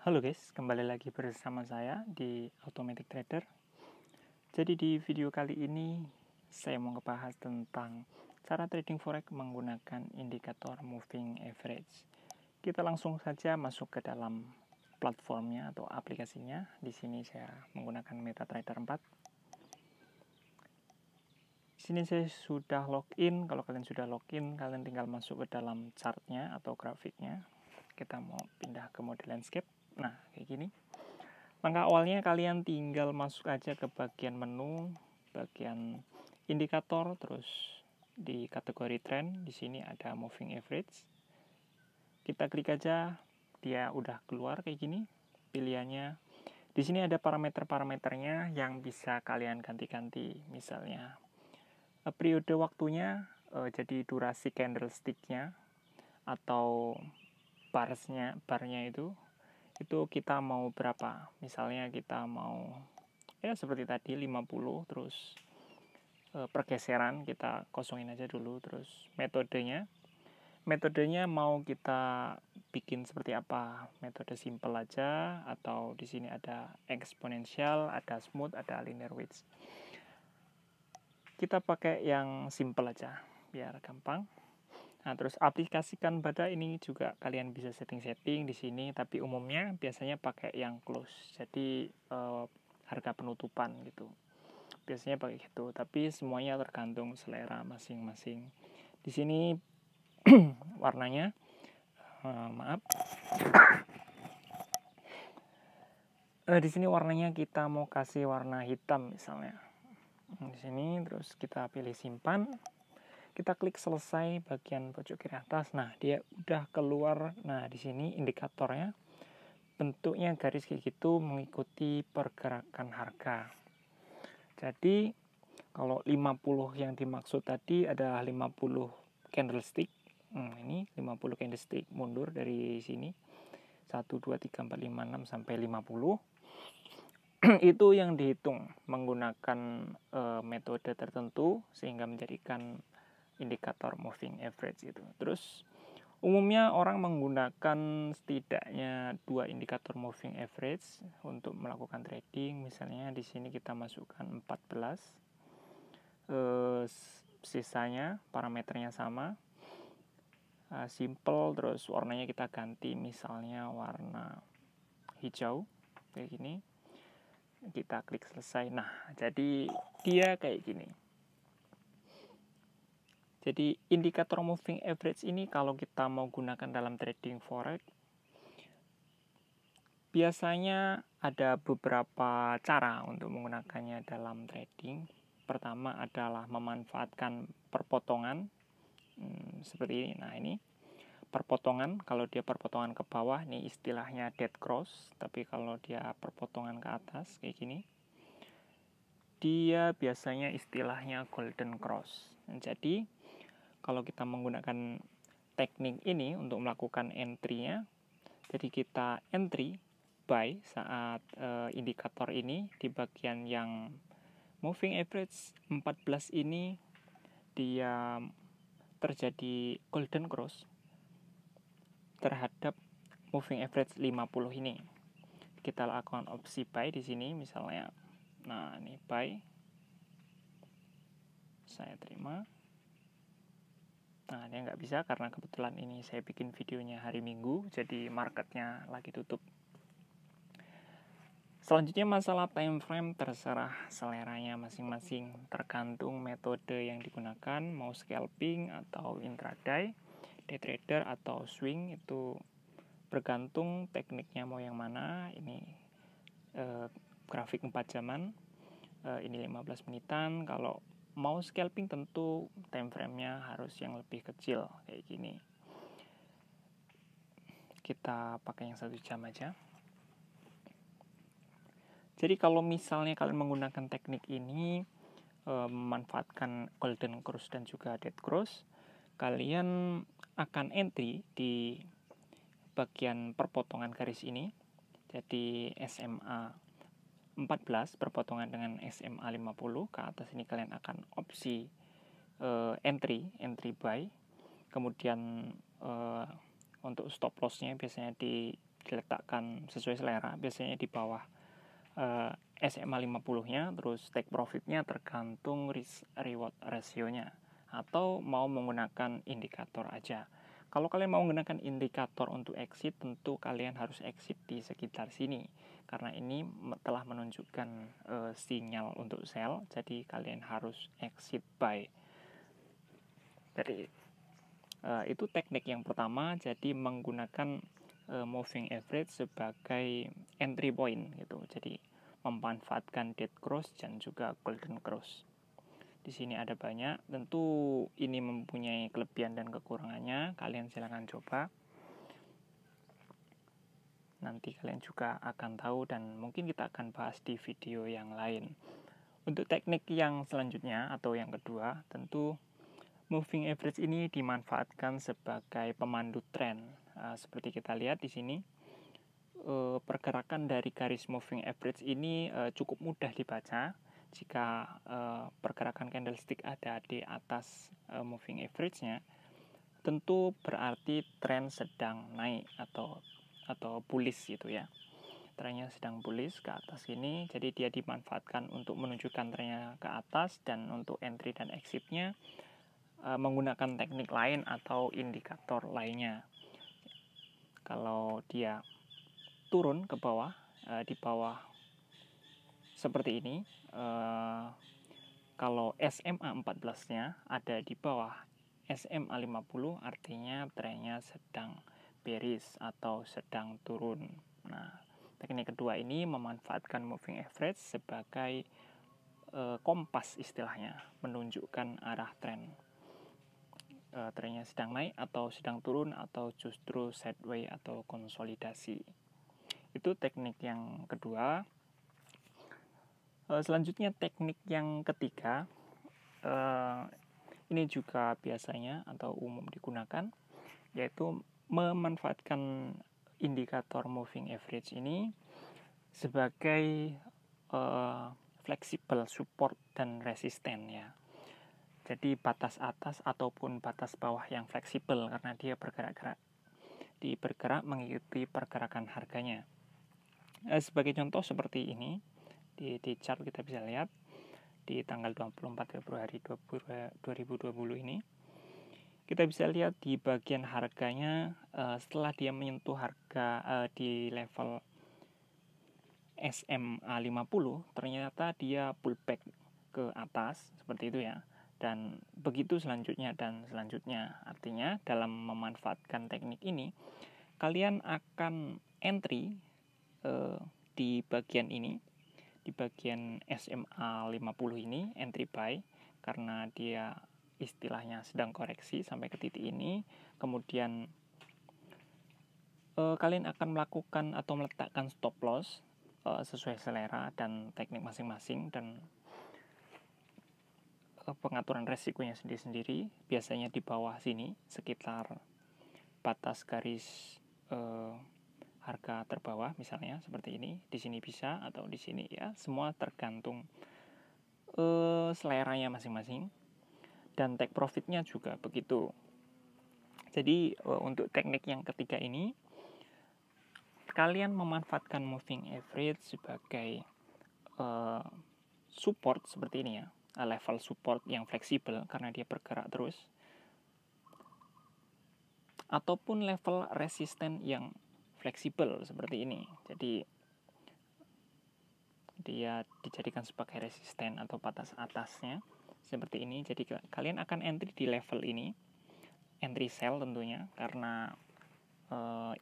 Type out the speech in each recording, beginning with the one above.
Halo guys, kembali lagi bersama saya di Automatic Trader. Jadi di video kali ini saya mau ngebahas tentang cara trading forex menggunakan indikator moving average. Kita langsung saja masuk ke dalam platformnya atau aplikasinya. Di sini saya menggunakan MetaTrader 4. Di sini saya sudah login. Kalau kalian sudah login, kalian tinggal masuk ke dalam chartnya atau grafiknya. Kita mau pindah ke mode landscape. Nah, kayak gini. Langkah awalnya kalian tinggal masuk aja ke bagian menu, bagian indikator, terus di kategori trend, di sini ada moving average. Kita klik aja, dia udah keluar kayak gini pilihannya. Di sini ada parameter-parameternya yang bisa kalian ganti-ganti, misalnya periode waktunya, jadi durasi candlesticknya atau barnya itu kita mau berapa. Misalnya kita mau ya seperti tadi 50, terus pergeseran kita kosongin aja dulu. Terus metodenya mau kita bikin seperti apa, metode simple aja atau di sini ada eksponensial, ada smooth, ada linear wedge. Kita pakai yang simple aja biar gampang. Nah, terus aplikasikan pada ini juga kalian bisa setting-setting di sini, tapi umumnya biasanya pakai yang close. Jadi harga penutupan gitu. Biasanya pakai gitu, tapi semuanya tergantung selera masing-masing. Di sini warnanya di sini warnanya kita mau kasih warna hitam misalnya. Di sini terus kita pilih simpan. Kita klik selesai bagian pojok kiri atas. Nah, dia udah keluar. Nah, di sini indikatornya bentuknya garis kayak gitu mengikuti pergerakan harga. Jadi, kalau 50 yang dimaksud tadi adalah 50 candlestick. Ini 50 candlestick mundur dari sini. 1 2 3 4 5 6 sampai 50. Itu yang dihitung menggunakan metode tertentu sehingga menjadikan indikator moving average itu. Terus umumnya orang menggunakan setidaknya 2 indikator moving average untuk melakukan trading. Misalnya di sini kita masukkan 14. Sisanya parameternya sama. Simple, terus warnanya kita ganti misalnya warna hijau kayak gini. Kita klik selesai. Nah, jadi dia kayak gini. Jadi indikator moving average ini kalau kita mau gunakan dalam trading forex, biasanya ada beberapa cara untuk menggunakannya dalam trading. Pertama adalah memanfaatkan perpotongan seperti ini. Nah, ini perpotongan. Kalau dia perpotongan ke bawah, ini istilahnya dead cross. Tapi kalau dia perpotongan ke atas kayak gini, dia biasanya istilahnya golden cross. Jadi kalau kita menggunakan teknik ini untuk melakukan entry-nya, jadi kita entry buy saat indikator ini di bagian yang moving average 14 ini dia terjadi golden cross terhadap moving average 50 ini. Kita lakukan opsi buy di sini misalnya. Nah, ini buy. Saya terima. Nah, dia nggak bisa karena kebetulan ini saya bikin videonya hari Minggu, jadi marketnya lagi tutup. Selanjutnya masalah time frame terserah seleranya masing-masing, tergantung metode yang digunakan, mau scalping atau intraday, day trader atau swing, itu bergantung tekniknya mau yang mana. Ini grafik 4 jaman, ini 15 menitan. Kalau mau scalping tentu time frame-nya harus yang lebih kecil kayak gini. Kita pakai yang 1 jam aja. Jadi kalau misalnya kalian menggunakan teknik ini, memanfaatkan golden cross dan juga dead cross, kalian akan entry di bagian perpotongan garis ini. Jadi SMA 14 berpotongan dengan SMA 50, ke atas ini kalian akan opsi entry buy. Kemudian untuk stop loss-nya biasanya di diletakkan sesuai selera, biasanya di bawah SMA 50-nya, terus take profitnya tergantung risk reward ratio-nya, atau mau menggunakan indikator aja. Kalau kalian mau menggunakan indikator untuk exit, tentu kalian harus exit di sekitar sini, karena ini telah menunjukkan sinyal untuk sell, jadi kalian harus exit buy. Jadi itu teknik yang pertama, jadi menggunakan moving average sebagai entry point gitu. Jadi memanfaatkan dead cross dan juga golden cross. Di sini ada banyak, tentu ini mempunyai kelebihan dan kekurangannya, kalian silahkan coba. Nanti kalian juga akan tahu dan mungkin kita akan bahas di video yang lain. Untuk teknik yang selanjutnya atau yang kedua, tentu moving average ini dimanfaatkan sebagai pemandu tren. Seperti kita lihat di sini, pergerakan dari garis moving average ini cukup mudah dibaca. Jika pergerakan candlestick ada di atas moving average-nya, tentu berarti tren sedang naik atau bullish gitu ya. Trennya sedang bullish ke atas ini, jadi dia dimanfaatkan untuk menunjukkan trennya ke atas, dan untuk entry dan exit-nya menggunakan teknik lain atau indikator lainnya. Kalau dia turun ke bawah, di bawah seperti ini, kalau SMA 14-nya ada di bawah SMA 50, artinya trennya sedang bearish atau sedang turun. Nah, teknik kedua ini memanfaatkan moving average sebagai kompas istilahnya, menunjukkan arah tren. Trennya sedang naik atau sedang turun atau justru sideways atau konsolidasi. Itu teknik yang kedua. Selanjutnya teknik yang ketiga, ini juga biasanya atau umum digunakan, yaitu memanfaatkan indikator moving average ini sebagai fleksibel support dan resisten ya. Jadi batas atas ataupun batas bawah yang fleksibel, karena dia bergerak mengikuti pergerakan harganya. Sebagai contoh seperti ini, di chart kita bisa lihat di tanggal 24 Februari 2020 ini, kita bisa lihat di bagian harganya setelah dia menyentuh harga di level SMA 50, ternyata dia pullback ke atas seperti itu ya. Dan begitu selanjutnya dan selanjutnya. Artinya dalam memanfaatkan teknik ini, kalian akan entry di bagian ini, di bagian SMA 50 ini, entry buy, karena dia istilahnya sedang koreksi sampai ke titik ini. Kemudian kalian akan melakukan atau meletakkan stop loss sesuai selera dan teknik masing-masing, dan pengaturan resikonya sendiri-sendiri, biasanya di bawah sini sekitar batas garis harga terbawah, misalnya seperti ini. Di sini bisa atau di sini ya, semua tergantung seleranya masing-masing, dan take profitnya juga begitu. Jadi untuk teknik yang ketiga ini, kalian memanfaatkan moving average sebagai support seperti ini ya, level support yang fleksibel karena dia bergerak terus, ataupun level resisten yang fleksibel seperti ini. Jadi dia dijadikan sebagai resisten atau batas atasnya seperti ini. Jadi kalian akan entry di level ini, entry sell tentunya, karena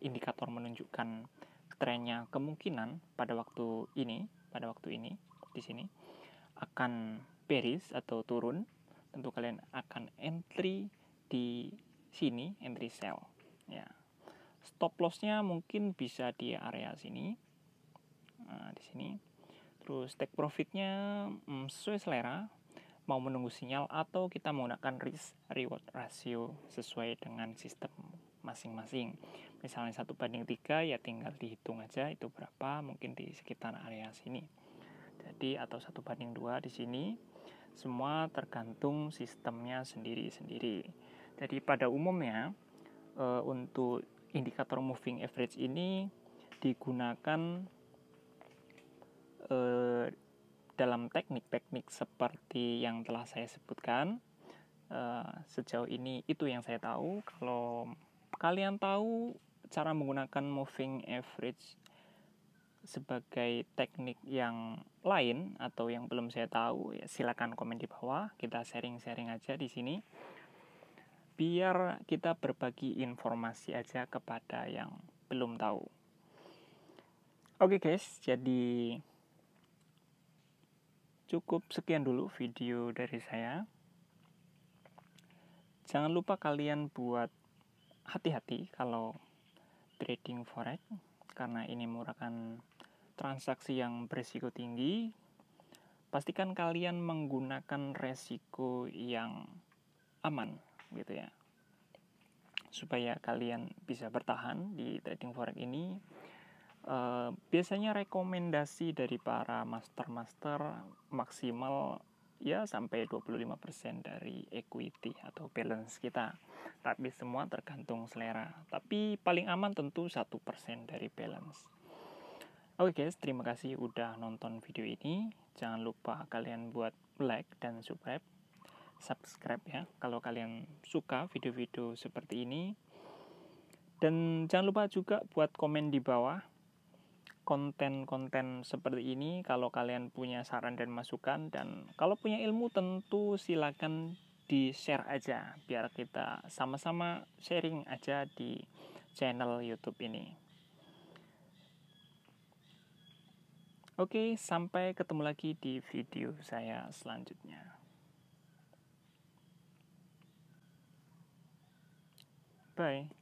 indikator menunjukkan trennya kemungkinan pada waktu ini di sini akan bearish atau turun. Tentu kalian akan entry di sini, entry sell ya. Stop lossnya mungkin bisa di area sini, nah, di sini. Terus take profitnya sesuai selera, mau menunggu sinyal atau kita menggunakan risk reward ratio sesuai dengan sistem masing-masing. Misalnya 1:3 ya tinggal dihitung aja itu berapa, mungkin di sekitar area sini. Jadi atau 1:2 di sini, semua tergantung sistemnya sendiri-sendiri. Jadi pada umumnya untuk indikator moving average ini digunakan dalam teknik-teknik seperti yang telah saya sebutkan. Sejauh ini itu yang saya tahu. Kalau kalian tahu cara menggunakan moving average sebagai teknik yang lain atau yang belum saya tahu, ya silakan komen di bawah. Kita sharing-sharing aja di sini, biar kita berbagi informasi aja kepada yang belum tahu. Oke guys, jadi cukup sekian dulu video dari saya. Jangan lupa kalian buat hati-hati kalau trading forex, karena ini merupakan transaksi yang berisiko tinggi. Pastikan kalian menggunakan resiko yang aman gitu ya, supaya kalian bisa bertahan di trading forex ini. Biasanya rekomendasi dari para master maksimal ya sampai 25% dari equity atau balance kita, tapi semua tergantung selera. Tapi paling aman tentu 1% dari balance. Oke guys, terima kasih udah nonton video ini. Jangan lupa kalian buat like dan subscribe ya kalau kalian suka video-video seperti ini. Dan jangan lupa juga buat komen di bawah konten-konten seperti ini kalau kalian punya saran dan masukan. Dan kalau punya ilmu tentu silakan di-share aja, biar kita sama-sama sharing aja di channel YouTube ini. Oke, sampai ketemu lagi di video saya selanjutnya. Bye.